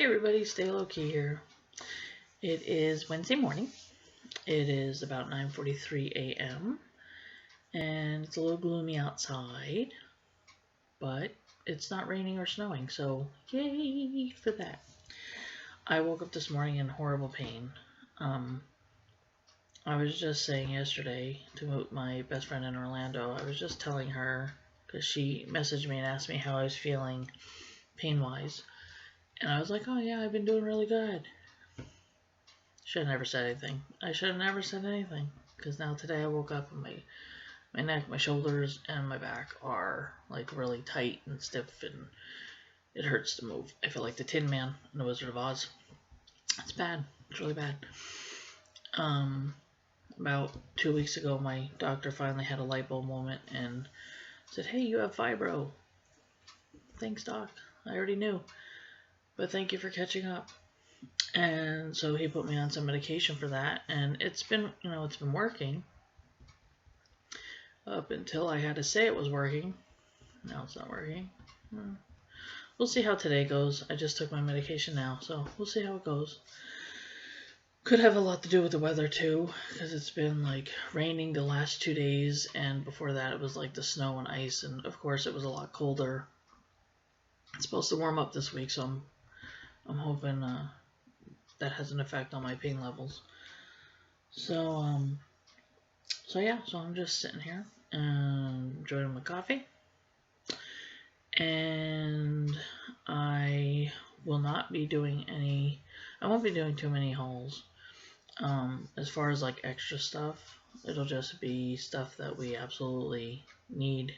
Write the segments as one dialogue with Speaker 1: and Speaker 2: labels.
Speaker 1: Hey everybody, Stay Low Key here. It is Wednesday morning. It is about 9:43 a.m. and it's a little gloomy outside, but it's not raining or snowing, so yay for that. I woke up this morning in horrible pain. I was just saying yesterday to my best friend in Orlando, I was just telling her, because she messaged me and asked me how I was feeling pain-wise. And I was like, oh yeah, I've been doing really good. Should have never said anything. I should have never said anything. Because now today I woke up and my neck, my shoulders, and my back are like really tight and stiff and it hurts to move. I feel like the Tin Man in The Wizard of Oz. It's bad. It's really bad. About 2 weeks ago, my doctor finally had a light bulb moment and said, hey, you have fibro. Thanks, doc. I already knew. But thank you for catching up. And so he put me on some medication for that, and it's been working up until I had to say it was working. Now it's not working. We'll see how today goes. I just took my medication now, so we'll see how it goes. Could have a lot to do with the weather too, because it's been like raining the last 2 days, and before that it was like the snow and ice, and of course it was a lot colder. It's supposed to warm up this week, so I'm hoping that has an effect on my pain levels. So yeah, so I'm just sitting here and enjoying my coffee. And I won't be doing too many hauls. As far as like extra stuff, it'll just be stuff that we absolutely need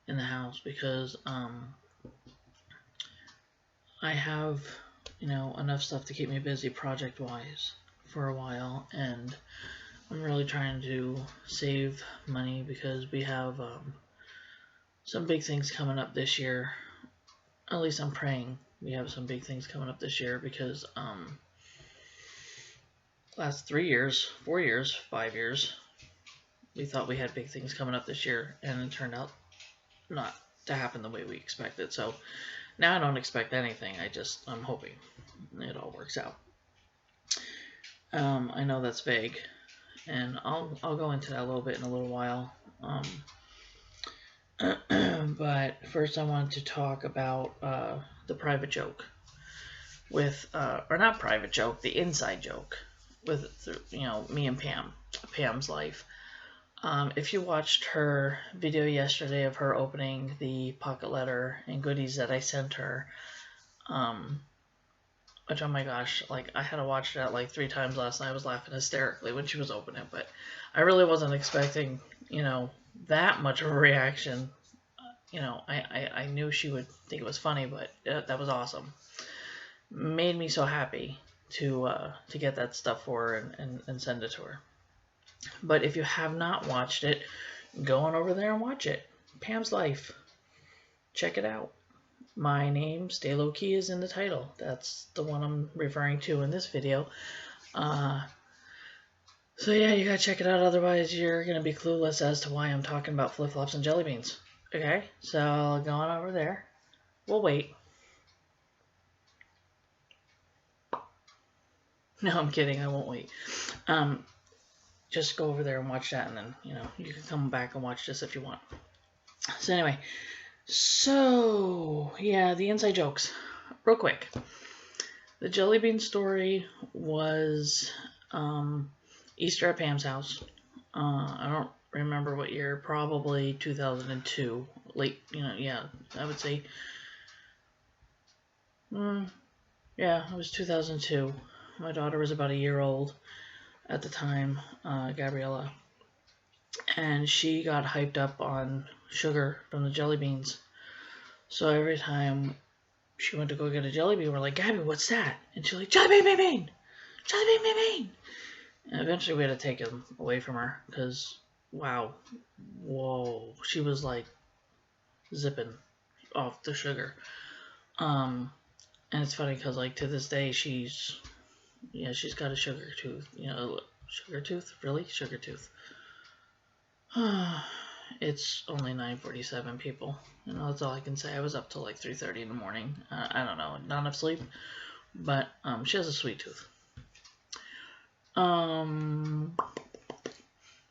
Speaker 1: in the house because I have enough stuff to keep me busy project-wise for a while, and I'm really trying to save money because we have some big things coming up this year. At least I'm praying we have some big things coming up this year because last 3 years, 4 years, 5 years, we thought we had big things coming up this year, and it turned out not to happen the way we expected. So now I don't expect anything. I'm hoping it all works out. I know that's vague, and I'll go into that a little bit in a little while. But first I wanted to talk about the private joke with, or not private joke, the inside joke with me and Pam's life. If you watched her video yesterday of her opening the pocket letter and goodies that I sent her, which, oh my gosh, like I had to watch that like 3 times last night. I was laughing hysterically when she was opening it, but I really wasn't expecting, that much of a reaction. I knew she would think it was funny, but that was awesome. Made me so happy to get that stuff for her and send it to her. But if you have not watched it, go on over there and watch it. Pam's Life. Check it out. My name, Stay Low Key, is in the title. That's the one I'm referring to in this video. So yeah, you gotta check it out, otherwise you're gonna be clueless as to why I'm talking about flip-flops and jelly beans. Okay, so go on over there. We'll wait. No, I'm kidding, I won't wait. Just go over there and watch that, and then, you can come back and watch this if you want. So anyway, yeah, the inside jokes. Real quick. The jelly bean story was Easter at Pam's house. I don't remember what year, probably 2002. Late, yeah, I would say. Yeah, it was 2002. My daughter was about a year old at the time, Gabriella, and she got hyped up on sugar from the jelly beans. So every time she went to go get a jelly bean, we're like, Gabby, what's that? And she's like, jelly bean, jelly bean. And eventually we had to take him away from her because, wow, whoa, she was like zipping off the sugar. And it's funny because like to this day she's got a sugar tooth. Sugar tooth? Really? Sugar tooth. it's only 9:47, people. You know, that's all I can say. I was up till like 3:30 in the morning. I don't know, not enough sleep. But she has a sweet tooth.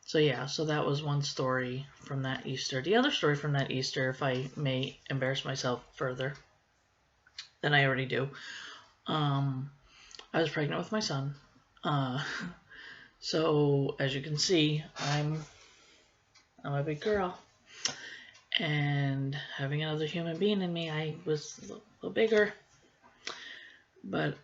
Speaker 1: So yeah, so that was one story from that Easter. The other story from that Easter, if I may embarrass myself further than I already do, I was pregnant with my son. So as you can see, I'm a big girl, and having another human being in me, I was a little bigger. But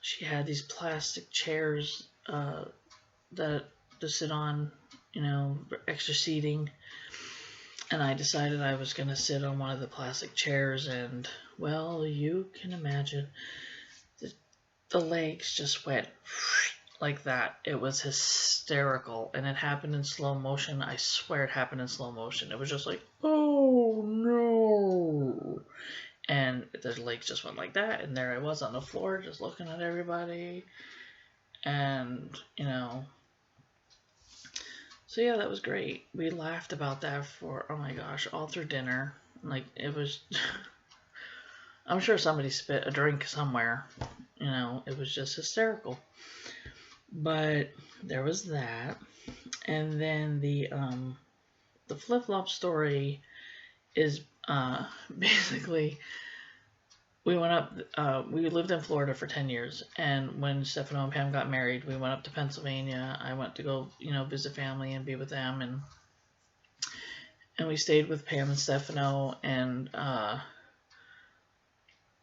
Speaker 1: she had these plastic chairs that to sit on, you know, extra seating. And I decided I was going to sit on one of the plastic chairs, and, well, you can imagine, the legs just went like that. It was hysterical, and it happened in slow motion. I swear it happened in slow motion. It was just like, oh no. And the legs just went like that, and there I was on the floor just looking at everybody. And, you know, so yeah, that was great. We laughed about that for, oh my gosh, all through dinner. Like, it was, I'm sure somebody spit a drink somewhere. You know, it was just hysterical. But there was that. And then the flip-flop story is basically, we went up, we lived in Florida for 10 years, and when Stefano and Pam got married, we went up to Pennsylvania. I went to go, you know, visit family and be with them, and we stayed with Pam and Stefano, and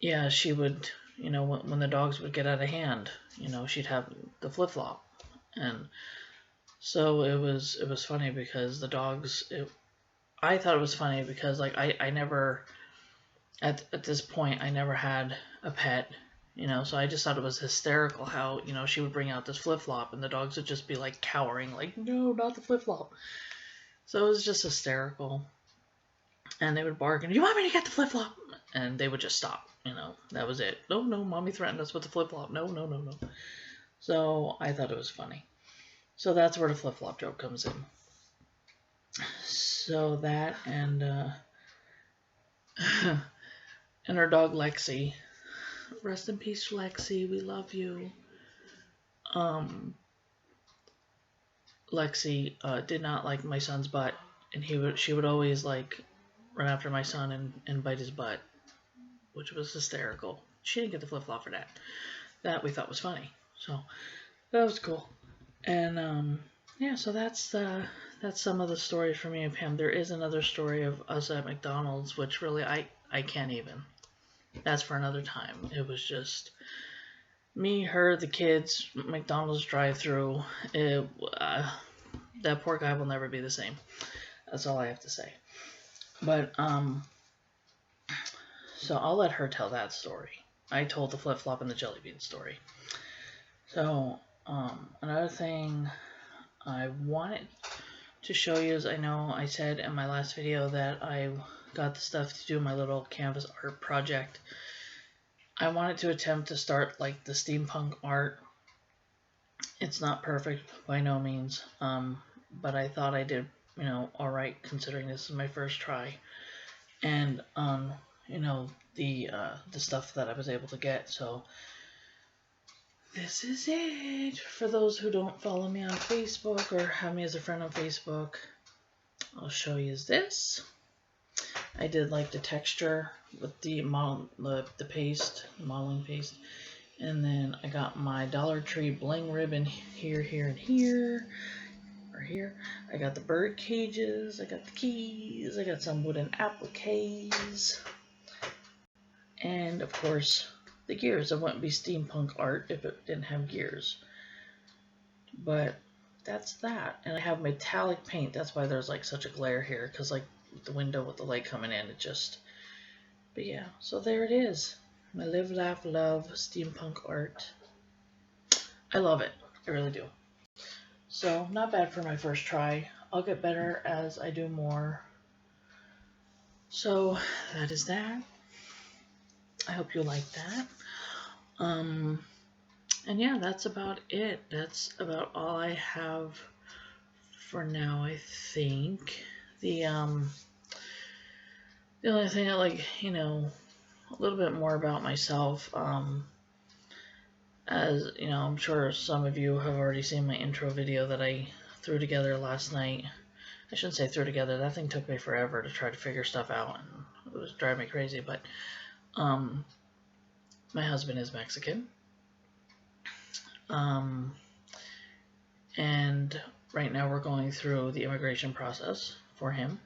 Speaker 1: yeah, she would, you know, when the dogs would get out of hand, you know, she'd have the flip-flop. And so it was funny because the dogs, I thought it was funny because, like, I never, at this point, I never had a pet, you know, so I just thought it was hysterical how, you know, she would bring out this flip-flop and the dogs would just be like cowering, like, no, not the flip-flop. So it was just hysterical. And they would bark, and, you want me to get the flip-flop? And they would just stop, you know, that was it. No, mommy threatened us with the flip-flop. No. So I thought it was funny. So that's where the flip-flop joke comes in. So that, and and our dog Lexi. Rest in peace, Lexi. We love you. Lexi did not like my son's butt, and she would always like run after my son and bite his butt, which was hysterical. She didn't get the flip-flop for that. That we thought was funny. So that was cool. And yeah, so that's some of the stories for me and Pam. There is another story of us at McDonald's, which really I can't even. That's for another time. It was just me, her, the kids, McDonald's drive-through. That poor guy will never be the same. That's all I have to say. But so I'll let her tell that story. I told the flip-flop and the jelly bean story. So another thing I wanted to show you is, I know I said in my last video that I got the stuff to do my little canvas art project. I wanted to attempt to start like the steampunk art. It's not perfect by no means, but I thought I did, you know, alright considering this is my first try. And you know, the stuff that I was able to get. So this is it. For those who don't follow me on Facebook or have me as a friend on Facebook, I'll show you this. I did like the texture with the paste, modeling paste. And then I got my Dollar Tree bling ribbon here, and here. Or here. I got the bird cages, I got the keys, I got some wooden appliques. And of course, the gears. It wouldn't be steampunk art if it didn't have gears. But that's that. And I have metallic paint. That's why there's like such a glare here, because like the window with the light coming in, it just, but yeah, so there it is. My live, laugh, love steampunk art. I love it. I really do. So not bad for my first try. I'll get better as I do more. So that is that. I hope you like that. And yeah, that's about it. That's about all I have for now, I think. The only thing I like, a little bit more about myself, as I'm sure some of you have already seen my intro video that I threw together last night. I shouldn't say threw together, that thing took me forever to try to figure stuff out, and it was driving me crazy, but my husband is Mexican, and right now we're going through the immigration process for him.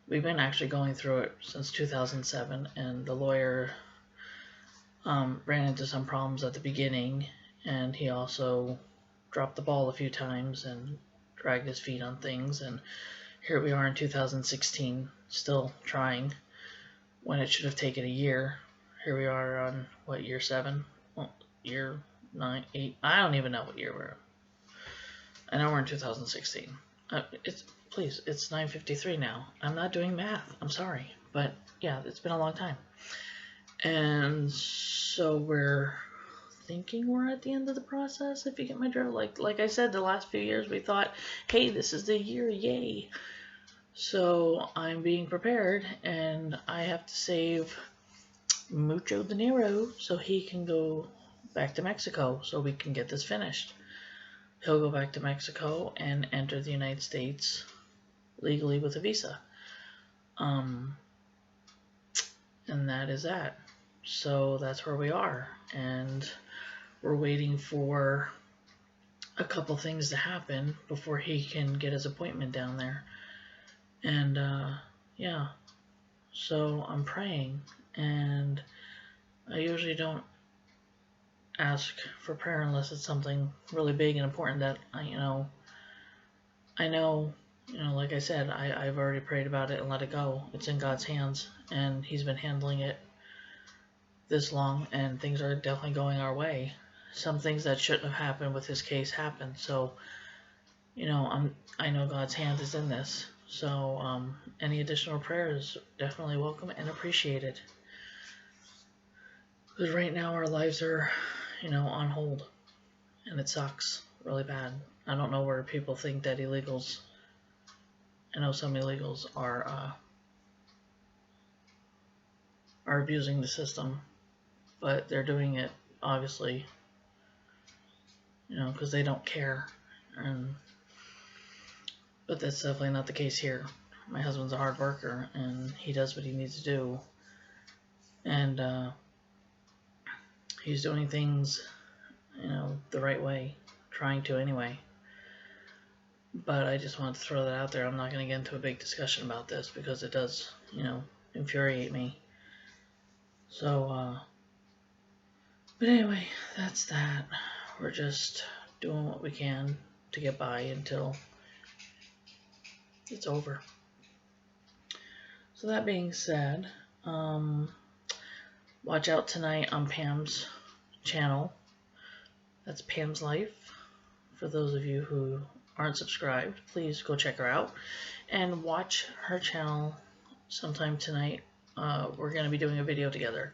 Speaker 1: We've been actually going through it since 2007, and the lawyer ran into some problems at the beginning, and he also dropped the ball a few times and dragged his feet on things, and here we are in 2016, still trying, when it should have taken a year. Here we are on, what, year 7? Well, year 9, 8, I don't even know what year we're in. I know we're in 2016. Please, it's 9:53 now. I'm not doing math, I'm sorry, but yeah, it's been a long time. And so we're thinking we're at the end of the process, if you get my drift. Like I said, the last few years we thought, hey, this is the year, yay. So I'm being prepared, and I have to save mucho dinero so he can go back to Mexico so we can get this finished. He'll go back to Mexico and enter the United States legally with a visa. And that is that. So that's where we are, and we're waiting for a couple things to happen before he can get his appointment down there. And yeah, so I'm praying, and I usually don't ask for prayer unless it's something really big and important that I know, like I said, I've already prayed about it and let it go. It's in God's hands, and he's been handling it this long, and things are definitely going our way. Some things that shouldn't have happened with his case happened, so I know God's hand is in this. So any additional prayers definitely welcome and appreciated, because right now our lives are on hold, and it sucks really bad. I don't know where people think that illegals, I know some illegals are abusing the system, but they're doing it obviously because they don't care. But that's definitely not the case here. My husband's a hard worker, and he does what he needs to do, and he's doing things the right way, trying to anyway. But I just wanted to throw that out there. I'm not going to get into a big discussion about this because it does infuriate me. So but anyway, that's that. We're just doing what we can to get by until it's over. So that being said, watch out tonight on Pam's channel. That's Pam's Life. For those of you who aren't subscribed, please go check her out and watch her channel sometime tonight. We're going to be doing a video together.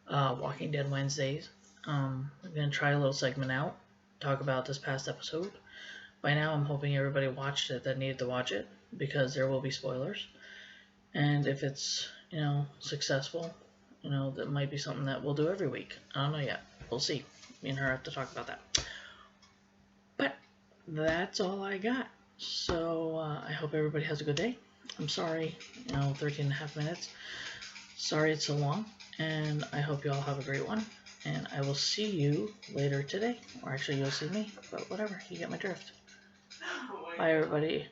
Speaker 1: Walking Dead Wednesdays. I'm going to try a little segment out, talk about this past episode. By now I'm hoping everybody watched it that needed to watch it, because there will be spoilers. And if it's, successful, that might be something that we'll do every week. I don't know yet. We'll see. Me and her have to talk about that. But that's all I got. So I hope everybody has a good day. I'm sorry, 13 and a half minutes. Sorry it's so long. And I hope you all have a great one. And I will see you later today. Or actually, you'll see me. But whatever. You get my drift. Bye, everybody.